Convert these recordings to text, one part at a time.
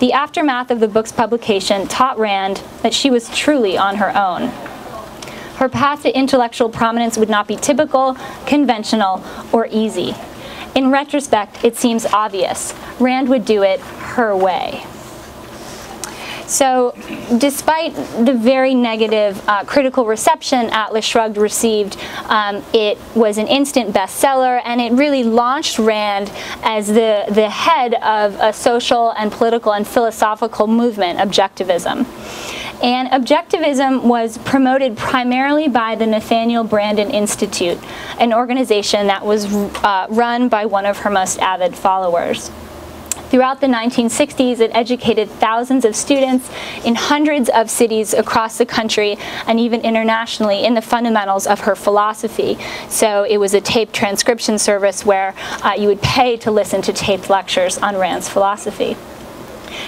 The aftermath of the book's publication taught Rand that she was truly on her own. Her path to intellectual prominence would not be typical, conventional, or easy. In retrospect, it seems obvious. Rand would do it her way. So, despite the very negative critical reception Atlas Shrugged received, it was an instant bestseller, and it really launched Rand as the head of a social and political and philosophical movement, objectivism. And objectivism was promoted primarily by the Nathaniel Branden Institute, an organization that was run by one of her most avid followers. Throughout the 1960s, it educated thousands of students in hundreds of cities across the country and even internationally in the fundamentals of her philosophy. So it was a taped transcription service where you would pay to listen to taped lectures on Rand's philosophy.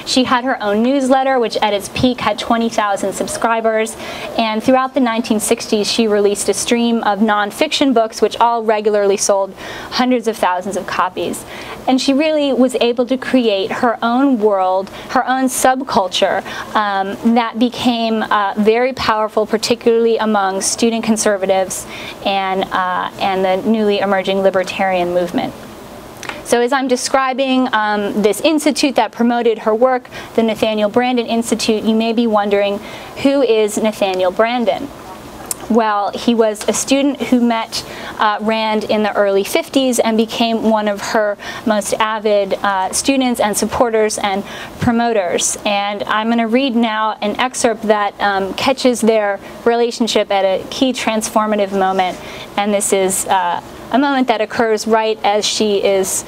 She had her own newsletter, which at its peak had 20,000 subscribers, and throughout the 1960s she released a stream of nonfiction books which all regularly sold hundreds of thousands of copies. And she really was able to create her own world, her own subculture that became very powerful, particularly among student conservatives and the newly emerging libertarian movement. So as I'm describing this institute that promoted her work, the Nathaniel Branden Institute, you may be wondering, who is Nathaniel Branden? Well, he was a student who met Rand in the early 50s and became one of her most avid students and supporters and promoters. And I'm going to read now an excerpt that catches their relationship at a key transformative moment. And this is a moment that occurs right as she is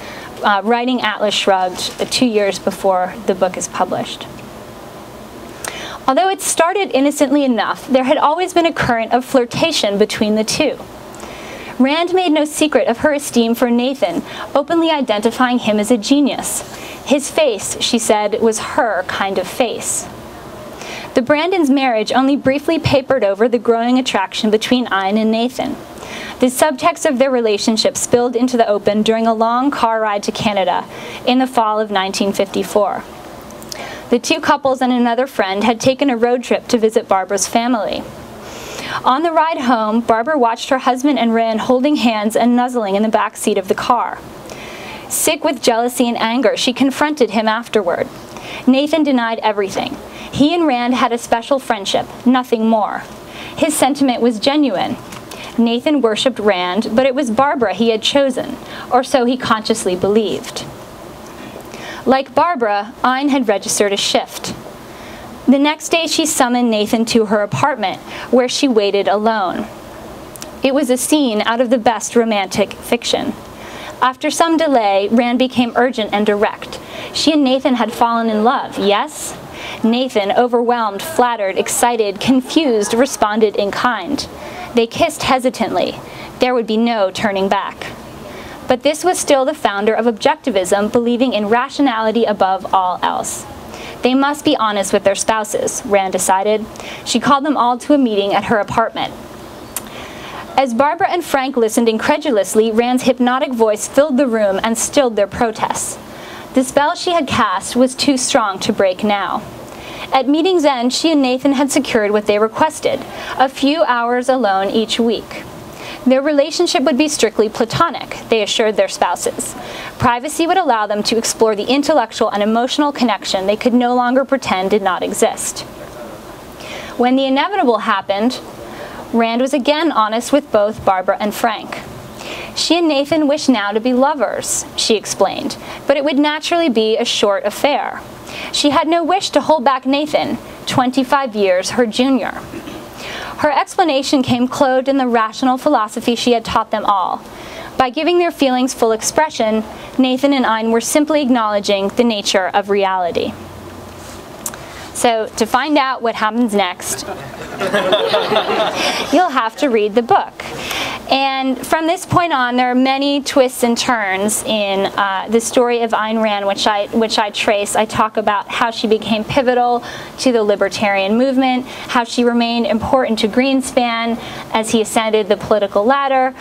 writing Atlas Shrugged 2 years before the book is published. Although it started innocently enough, there had always been a current of flirtation between the two. Rand made no secret of her esteem for Nathan, openly identifying him as a genius. His face, she said, was her kind of face. The Brandens' marriage only briefly papered over the growing attraction between Ayn and Nathan. The subtext of their relationship spilled into the open during a long car ride to Canada in the fall of 1954. The two couples and another friend had taken a road trip to visit Barbara's family. On the ride home, Barbara watched her husband and Rand holding hands and nuzzling in the back seat of the car. Sick with jealousy and anger, she confronted him afterward. Nathan denied everything. He and Rand had a special friendship, nothing more. His sentiment was genuine. Nathan worshipped Rand, but it was Barbara he had chosen, or so he consciously believed. Like Barbara, Ayn had registered a shift. The next day she summoned Nathan to her apartment, where she waited alone. It was a scene out of the best romantic fiction. After some delay, Rand became urgent and direct. She and Nathan had fallen in love, yes? Nathan, overwhelmed, flattered, excited, confused, responded in kind. They kissed hesitantly. There would be no turning back. But this was still the founder of objectivism, believing in rationality above all else. They must be honest with their spouses, Rand decided. She called them all to a meeting at her apartment. As Barbara and Frank listened incredulously, Rand's hypnotic voice filled the room and stilled their protests. The spell she had cast was too strong to break now. At meeting's end, she and Nathan had secured what they requested, a few hours alone each week. Their relationship would be strictly platonic, they assured their spouses. Privacy would allow them to explore the intellectual and emotional connection they could no longer pretend did not exist. When the inevitable happened, Rand was again honest with both Barbara and Frank. She and Nathan wished now to be lovers, she explained, but it would naturally be a short affair. She had no wish to hold back Nathan, 25 years her junior. Her explanation came clothed in the rational philosophy she had taught them all. By giving their feelings full expression, Nathan and Ayn were simply acknowledging the nature of reality. So, to find out what happens next, you'll have to read the book. And from this point on, there are many twists and turns in the story of Ayn Rand, which I trace. I talk about how she became pivotal to the libertarian movement, how she remained important to Greenspan as he ascended the political ladder,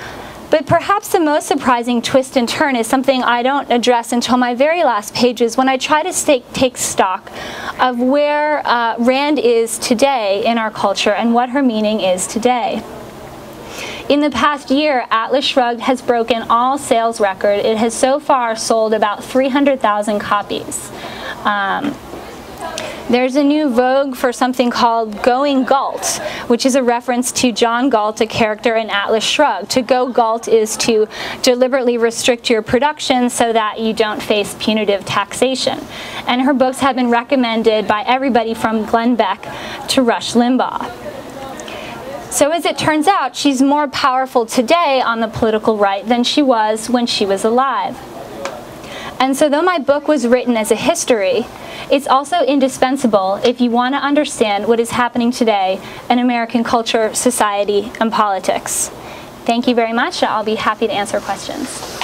But perhaps the most surprising twist and turn is something I don't address until my very last pages, when I try to take stock of where Rand is today in our culture and what her meaning is today. In the past year, Atlas Shrugged has broken all sales record. It has so far sold about 300,000 copies. There's a new vogue for something called Going Galt, which is a reference to John Galt, a character in Atlas Shrugged. To go Galt is to deliberately restrict your production so that you don't face punitive taxation. And her books have been recommended by everybody from Glenn Beck to Rush Limbaugh. So as it turns out, she's more powerful today on the political right than she was when she was alive. And so though my book was written as a history, it's also indispensable if you want to understand what is happening today in American culture, society, and politics. Thank you very much. I'll be happy to answer questions.